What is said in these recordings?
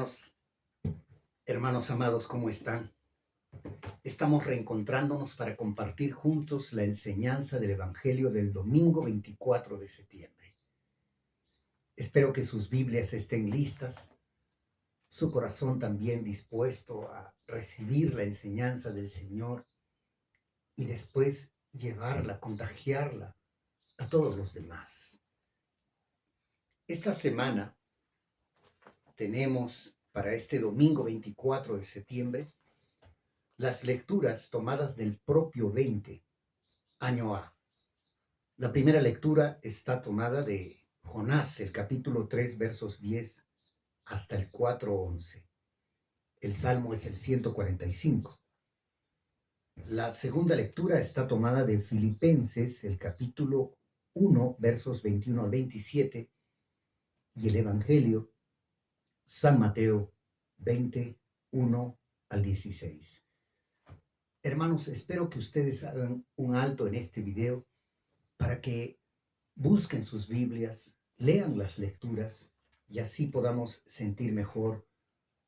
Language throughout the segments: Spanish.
hermanos, hermanos amados, ¿cómo están? Estamos reencontrándonos para compartir juntos la enseñanza del Evangelio del domingo 24 de septiembre. Espero que sus Biblias estén listas, su corazón también dispuesto a recibir la enseñanza del Señor y después llevarla, contagiarla a todos los demás. Esta semana tenemos para este domingo 24 de septiembre las lecturas tomadas del propio 20, año A. La primera lectura está tomada de Jonás, el capítulo 3, versos 10 hasta el 4:11. El salmo es el 145. La segunda lectura está tomada de Filipenses, el capítulo 1, versos 21 al 27, y el Evangelio, San Mateo 21 al 16. Hermanos, espero que ustedes hagan un alto en este video para que busquen sus Biblias, lean las lecturas y así podamos sentir mejor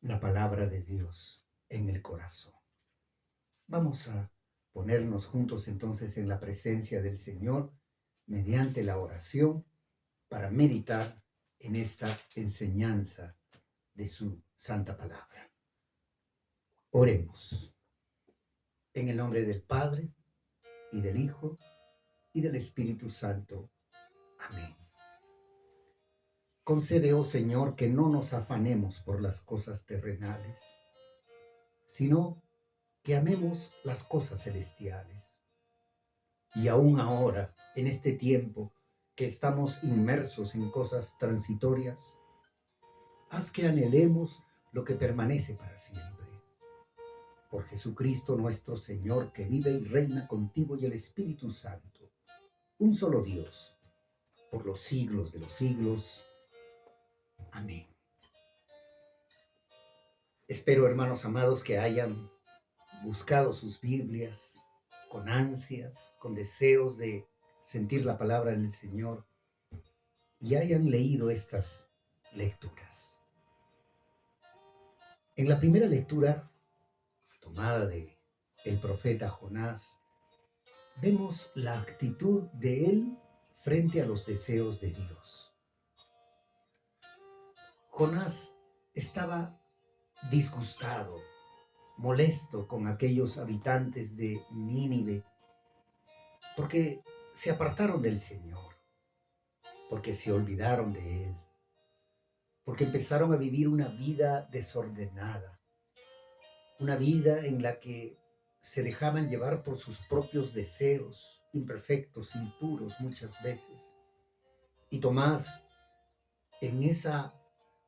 la palabra de Dios en el corazón. Vamos a ponernos juntos entonces en la presencia del Señor mediante la oración para meditar en esta enseñanza de su santa palabra. Oremos. En el nombre del Padre, y del Hijo, y del Espíritu Santo. Amén. Concede, oh Señor, que no nos afanemos por las cosas terrenales, sino que amemos las cosas celestiales. Y aún ahora, en este tiempo que estamos inmersos en cosas transitorias, haz que anhelemos lo que permanece para siempre. Por Jesucristo nuestro Señor, que vive y reina contigo y el Espíritu Santo, un solo Dios, por los siglos de los siglos. Amén. Espero, hermanos amados, que hayan buscado sus Biblias con ansias, con deseos de sentir la palabra del Señor y hayan leído estas lecturas. En la primera lectura, tomada de el profeta Jonás, vemos la actitud de él frente a los deseos de Dios. Jonás estaba disgustado, molesto con aquellos habitantes de Nínive, porque se apartaron del Señor, porque se olvidaron de Él, porque empezaron a vivir una vida desordenada, una vida en la que se dejaban llevar por sus propios deseos, imperfectos, impuros muchas veces. Y Tomás, en esa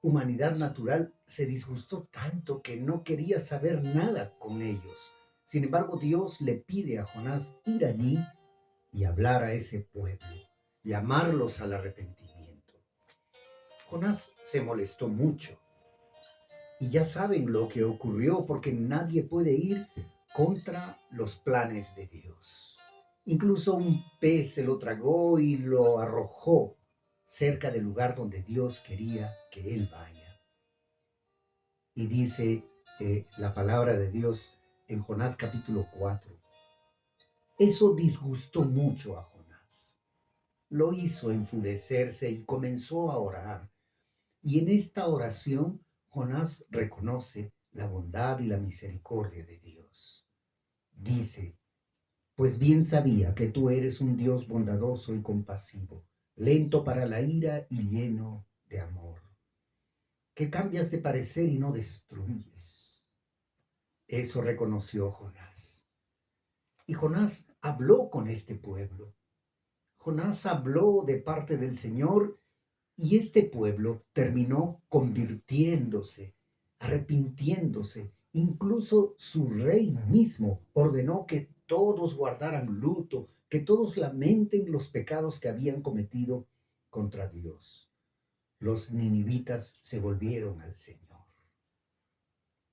humanidad natural, se disgustó tanto que no quería saber nada con ellos. Sin embargo, Dios le pide a Jonás ir allí y hablar a ese pueblo, llamarlos al arrepentimiento. Jonás se molestó mucho. Y ya saben lo que ocurrió, porque nadie puede ir contra los planes de Dios. Incluso un pez se lo tragó y lo arrojó cerca del lugar donde Dios quería que él vaya. Y dice la palabra de Dios en Jonás capítulo 4. Eso disgustó mucho a Jonás. Lo hizo enfurecerse y comenzó a orar. Y en esta oración Jonás reconoce la bondad y la misericordia de Dios. Dice: pues bien sabía que tú eres un Dios bondadoso y compasivo, lento para la ira y lleno de amor, que cambias de parecer y no destruyes. Eso reconoció Jonás. Y Jonás habló con este pueblo. Jonás habló de parte del Señor y este pueblo terminó convirtiéndose, arrepintiéndose. Incluso su rey mismo ordenó que todos guardaran luto, que todos lamenten los pecados que habían cometido contra Dios. Los ninivitas se volvieron al Señor.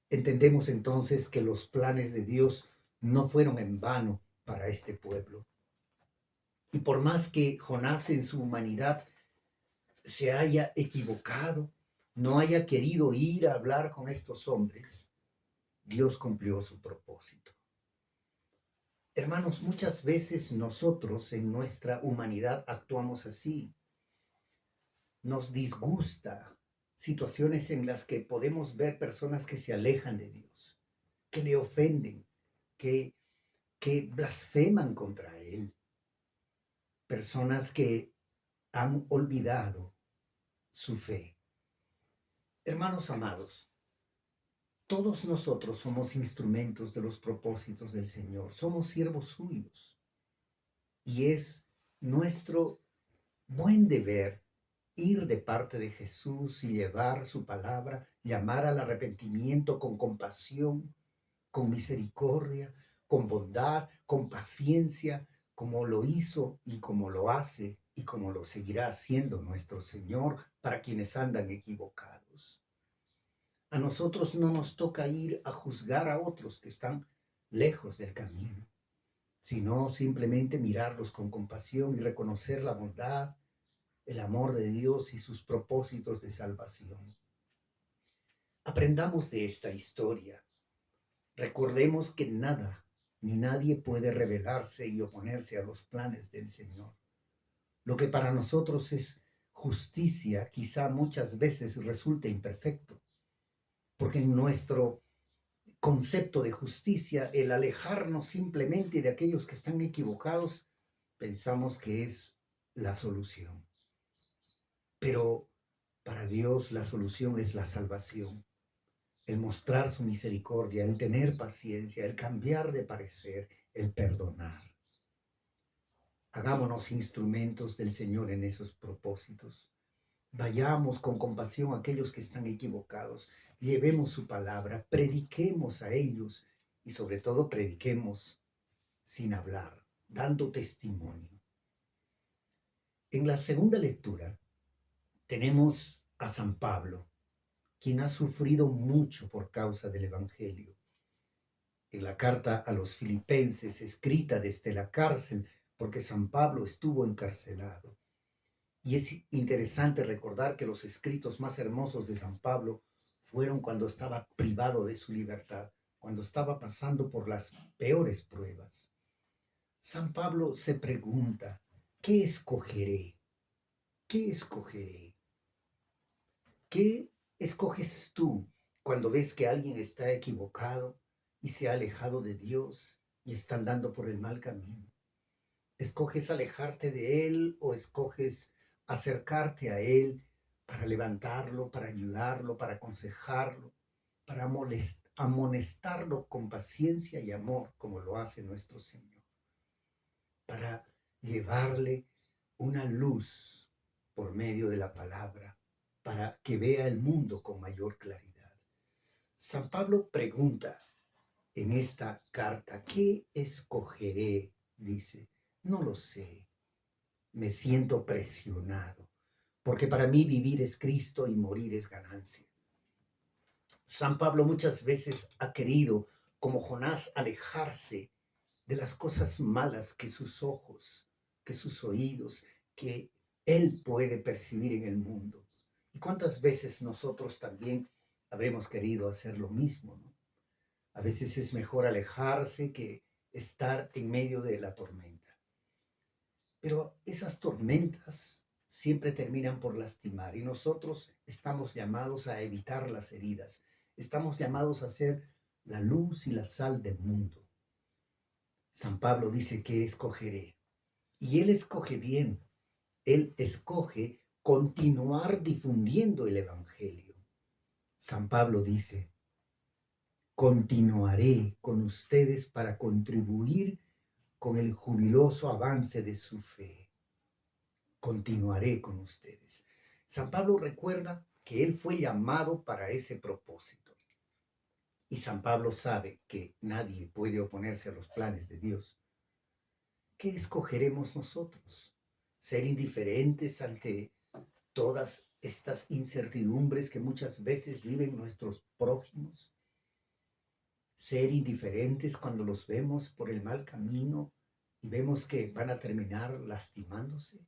Entendemos entonces que los planes de Dios no fueron en vano para este pueblo. Y por más que Jonás en su humanidad se haya equivocado, no haya querido ir a hablar con estos hombres, Dios cumplió su propósito. Hermanos, muchas veces nosotros en nuestra humanidad actuamos así. Nos disgusta situaciones en las que podemos ver personas que se alejan de Dios, que le ofenden, que, que blasfeman contra Él, personas que han olvidado su fe. Hermanos amados, todos nosotros somos instrumentos de los propósitos del Señor, somos siervos suyos y es nuestro buen deber ir de parte de Jesús y llevar su palabra, llamar al arrepentimiento con compasión, con misericordia, con bondad, con paciencia, como lo hizo y como lo hace y como lo seguirá haciendo nuestro Señor para quienes andan equivocados. A nosotros no nos toca ir a juzgar a otros que están lejos del camino, sino simplemente mirarlos con compasión y reconocer la bondad, el amor de Dios y sus propósitos de salvación. Aprendamos de esta historia. Recordemos que nada ni nadie puede rebelarse y oponerse a los planes del Señor. Lo que para nosotros es justicia, quizá muchas veces resulte imperfecto, porque en nuestro concepto de justicia, el alejarnos simplemente de aquellos que están equivocados, pensamos que es la solución. Pero para Dios la solución es la salvación, el mostrar su misericordia, el tener paciencia, el cambiar de parecer, el perdonar. Hagámonos instrumentos del Señor en esos propósitos. Vayamos con compasión a aquellos que están equivocados, llevemos su palabra, prediquemos a ellos y sobre todo prediquemos sin hablar, dando testimonio. En la segunda lectura tenemos a San Pablo, quien ha sufrido mucho por causa del Evangelio. En la carta a los Filipenses, escrita desde la cárcel, porque San Pablo estuvo encarcelado. Y es interesante recordar que los escritos más hermosos de San Pablo fueron cuando estaba privado de su libertad, cuando estaba pasando por las peores pruebas. San Pablo se pregunta, ¿qué escogeré? ¿Qué escogeré? ¿Qué escoges tú cuando ves que alguien está equivocado y se ha alejado de Dios y está andando por el mal camino? ¿Escoges alejarte de Él o escoges acercarte a Él para levantarlo, para ayudarlo, para aconsejarlo, para amonestarlo con paciencia y amor, como lo hace nuestro Señor? Para llevarle una luz por medio de la palabra, para que vea el mundo con mayor claridad. San Pablo pregunta en esta carta, ¿qué escogeré? Dice, no lo sé, me siento presionado, porque para mí vivir es Cristo y morir es ganancia. San Pablo muchas veces ha querido, como Jonás, alejarse de las cosas malas que sus ojos, que sus oídos, que él puede percibir en el mundo. ¿Y cuántas veces nosotros también habremos querido hacer lo mismo, ¿no? A veces es mejor alejarse que estar en medio de la tormenta. Pero esas tormentas siempre terminan por lastimar y nosotros estamos llamados a evitar las heridas. Estamos llamados a ser la luz y la sal del mundo. San Pablo dice que escogeré. Y él escoge bien. Él escoge continuar difundiendo el Evangelio. San Pablo dice, continuaré con ustedes para contribuir con el jubiloso avance de su fe. Continuaré con ustedes. San Pablo recuerda que él fue llamado para ese propósito. Y San Pablo sabe que nadie puede oponerse a los planes de Dios. ¿Qué escogeremos nosotros? ¿Ser indiferentes ante todas estas incertidumbres que muchas veces viven nuestros prójimos? ¿Ser indiferentes cuando los vemos por el mal camino y vemos que van a terminar lastimándose?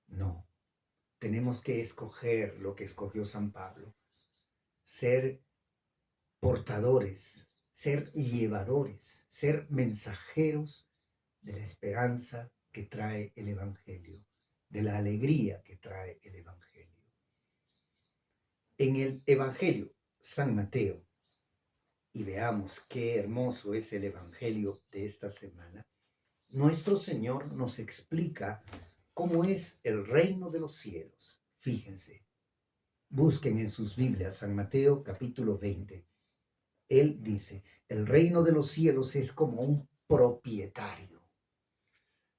No. tenemos que escoger lo que escogió San Pablo, ser portadores, ser llevadores, ser mensajeros de la esperanza que trae el Evangelio, de la alegría que trae el Evangelio. En el Evangelio, San Mateo, y veamos qué hermoso es el Evangelio de esta semana, nuestro Señor nos explica cómo es el reino de los cielos. Fíjense, busquen en sus Biblias San Mateo capítulo 20. Él dice, el reino de los cielos es como un propietario.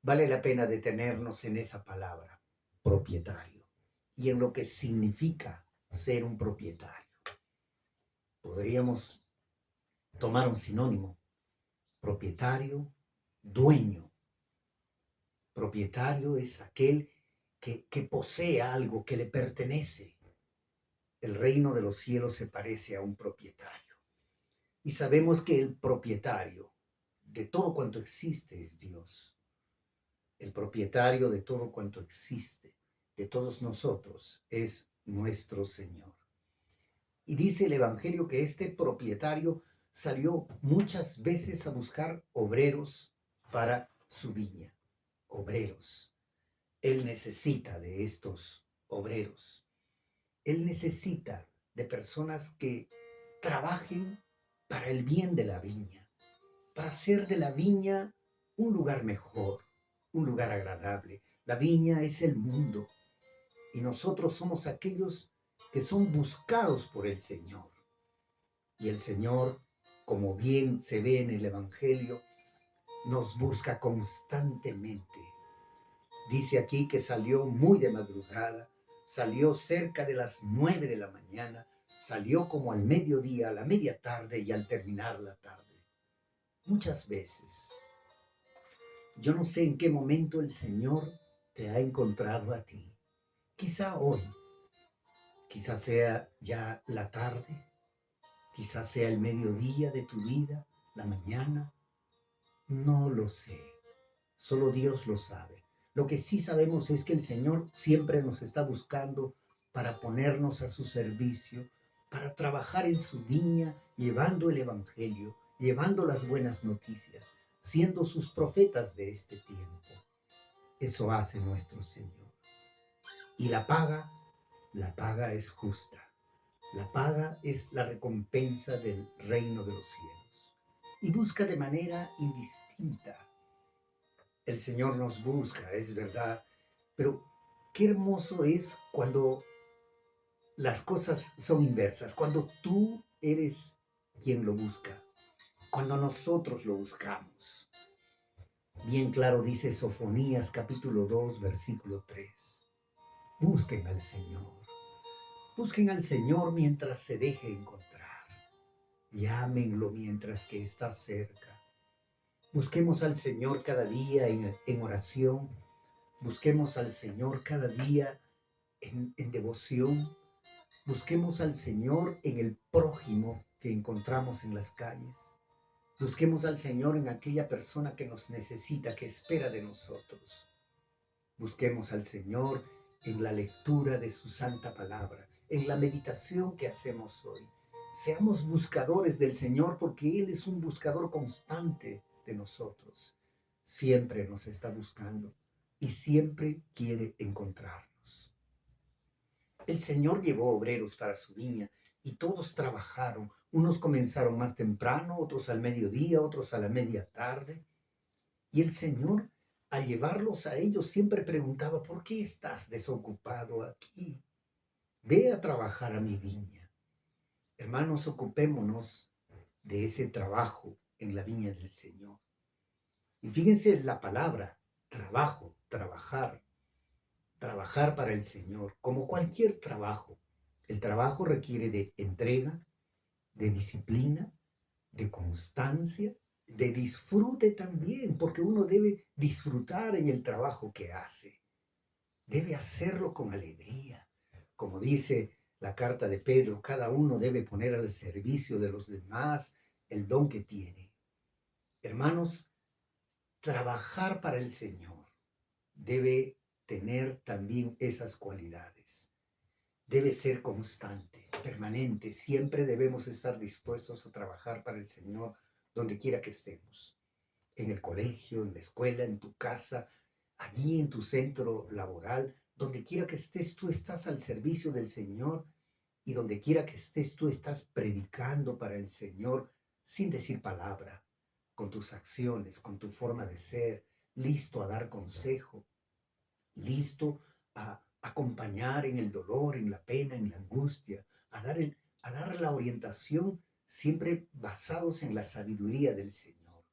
Vale la pena detenernos en esa palabra, propietario, y en lo que significa ser un propietario. Podríamos tomar un sinónimo, propietario, dueño. Propietario es aquel que posee algo que le pertenece. El reino de los cielos se parece a un propietario. Y sabemos que el propietario de todo cuanto existe es Dios. El propietario de todo cuanto existe, de todos nosotros, es nuestro Señor. Y dice el Evangelio que este propietario salió muchas veces a buscar obreros para su viña. Obreros. Él necesita de estos obreros. Él necesita de personas que trabajen para el bien de la viña, para hacer de la viña un lugar mejor, un lugar agradable. La viña es el mundo y nosotros somos aquellos que son buscados por el Señor. Y el Señor, como bien se ve en el Evangelio, nos busca constantemente. Dice aquí que salió muy de madrugada, salió cerca de las 9 de la mañana, salió como al mediodía, a la media tarde y al terminar la tarde. Muchas veces, yo no sé en qué momento el Señor te ha encontrado a ti. Quizá hoy, quizá sea ya la tarde, quizá sea el mediodía de tu vida, la mañana. No lo sé, solo Dios lo sabe. Lo que sí sabemos es que el Señor siempre nos está buscando para ponernos a su servicio, para trabajar en su viña, llevando el Evangelio, llevando las buenas noticias, siendo sus profetas de este tiempo. Eso hace nuestro Señor. Y la paga es justa. La paga es la recompensa del reino de los cielos. Y busca de manera indistinta. El Señor nos busca, es verdad, pero qué hermoso es cuando las cosas son inversas, cuando tú eres quien lo busca, cuando nosotros lo buscamos. Bien claro dice Sofonías capítulo 2, versículo 3. Busquen al Señor mientras se deje encontrar, llámenlo mientras que está cerca. Busquemos al Señor cada día en oración. Busquemos al Señor cada día en devoción. Busquemos al Señor en el prójimo que encontramos en las calles. Busquemos al Señor en aquella persona que nos necesita, que espera de nosotros. Busquemos al Señor en la lectura de su santa palabra, en la meditación que hacemos hoy. Seamos buscadores del Señor porque Él es un buscador constante de nosotros. Siempre nos está buscando y siempre quiere encontrarnos. El Señor llevó obreros para su viña y todos trabajaron. Unos comenzaron más temprano, otros al mediodía, otros a la media tarde. Y el Señor, al llevarlos a ellos, siempre preguntaba, ¿por qué estás desocupado aquí? Ve a trabajar a mi viña. Hermanos, ocupémonos de ese trabajo en la viña del Señor. Y fíjense la palabra, trabajo, trabajar para el Señor, como cualquier trabajo. El trabajo requiere de entrega, de disciplina, de constancia, de disfrute también, porque uno debe disfrutar en el trabajo que hace. Debe hacerlo con alegría. Como dice la carta de Pedro, cada uno debe poner al servicio de los demás el don que tiene. Hermanos, trabajar para el Señor debe tener también esas cualidades. Debe ser constante, permanente. Siempre debemos estar dispuestos a trabajar para el Señor donde quiera que estemos. En el colegio, en la escuela, en tu casa, allí en tu centro laboral, donde quiera que estés, tú estás al servicio del Señor, y donde quiera que estés, tú estás predicando para el Señor sin decir palabra, con tus acciones, con tu forma de ser, listo a dar consejo, listo a acompañar en el dolor, en la pena, en la angustia, a dar la orientación siempre basados en la sabiduría del Señor,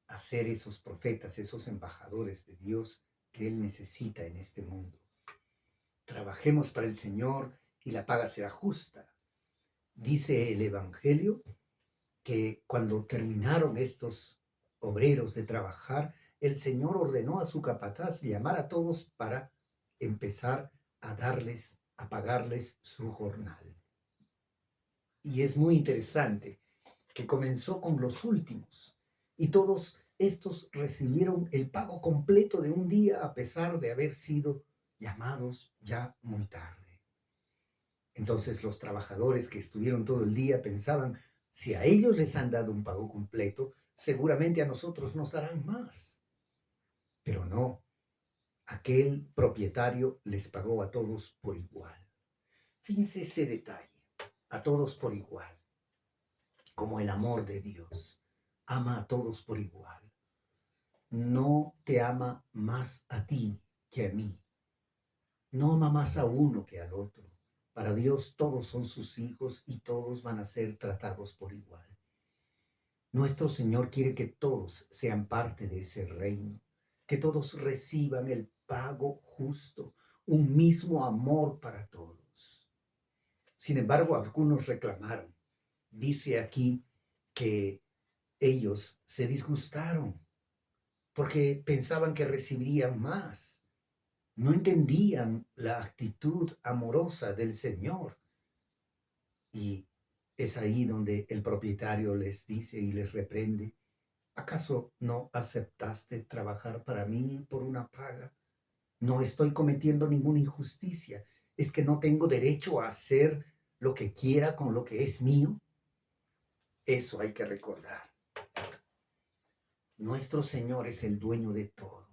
a ser esos profetas, esos embajadores de Dios que Él necesita en este mundo. Trabajemos para el Señor y la paga será justa. Dice el Evangelio que cuando terminaron estos obreros de trabajar, el Señor ordenó a su capataz llamar a todos para empezar a darles, a pagarles su jornal. Y es muy interesante que comenzó con los últimos y todos estos recibieron el pago completo de un día a pesar de haber sido llamados ya muy tarde. Entonces los trabajadores que estuvieron todo el día pensaban, si a ellos les han dado un pago completo, seguramente a nosotros nos darán más. Pero no, aquel propietario les pagó a todos por igual. Fíjense ese detalle, a todos por igual, como el amor de Dios. Ama a todos por igual. No te ama más a ti que a mí. No ama más a uno que al otro. Para Dios todos son sus hijos y todos van a ser tratados por igual. Nuestro Señor quiere que todos sean parte de ese reino, que todos reciban el pago justo, un mismo amor para todos. Sin embargo, algunos reclamaron. Dice aquí que ellos se disgustaron porque pensaban que recibirían más. No entendían la actitud amorosa del Señor. Y es ahí donde el propietario les dice y les reprende, ¿acaso no aceptaste trabajar para mí por una paga? No estoy cometiendo ninguna injusticia. ¿Es que no tengo derecho a hacer lo que quiera con lo que es mío? Eso hay que recordar. Nuestro Señor es el dueño de todo,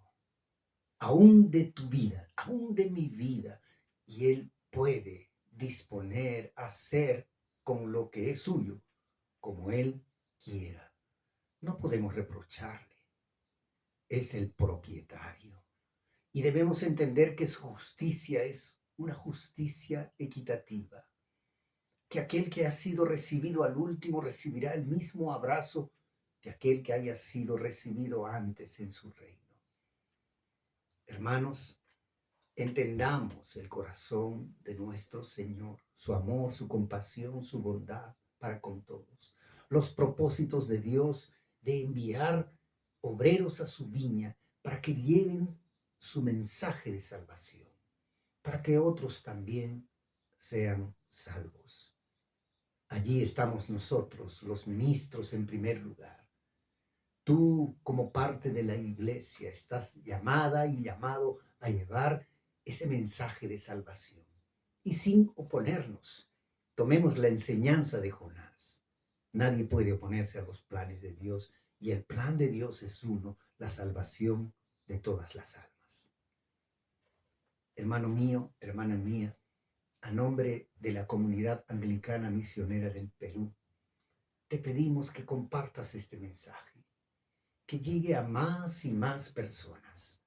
aún de tu vida, aún de mi vida, y Él puede disponer, hacer con lo que es suyo, como Él quiera. No podemos reprocharle. Es el propietario. Y debemos entender que su justicia es una justicia equitativa. Que aquel que ha sido recibido al último recibirá el mismo abrazo que aquel que haya sido recibido antes en su reino. Hermanos, entendamos el corazón de nuestro Señor, su amor, su compasión, su bondad para con todos. Los propósitos de Dios de enviar obreros a su viña para que lleven su mensaje de salvación, para que otros también sean salvos. Allí estamos nosotros, los ministros en primer lugar. Tú, como parte de la iglesia, estás llamada y llamado a llevar ese mensaje de salvación. Y sin oponernos, tomemos la enseñanza de Jonás. Nadie puede oponerse a los planes de Dios, y el plan de Dios es uno, la salvación de todas las almas. Hermano mío, hermana mía, a nombre de la comunidad anglicana misionera del Perú, te pedimos que compartas este mensaje, que llegue a más y más personas,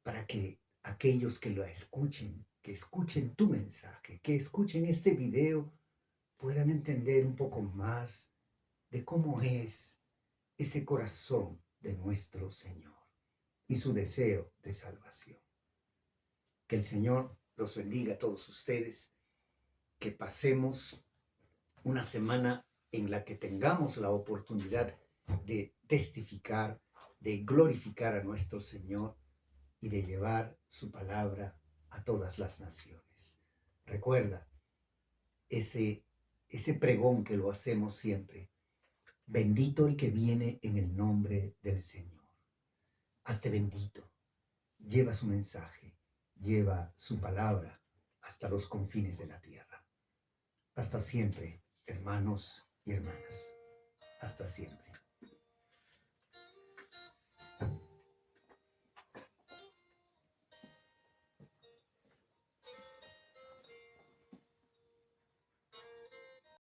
para que aquellos que lo escuchen, que escuchen tu mensaje, que escuchen este video, puedan entender un poco más de cómo es ese corazón de nuestro Señor y su deseo de salvación. Que el Señor los bendiga a todos ustedes, que pasemos una semana en la que tengamos la oportunidad de testificar, de glorificar a nuestro Señor y de llevar su palabra a todas las naciones. Recuerda ese pregón que lo hacemos siempre. Bendito el que viene en el nombre del Señor. Hazte bendito. lleva su mensaje, lleva su palabra hasta los confines de la tierra. Hasta siempre, hermanos y hermanas. Hasta siempre.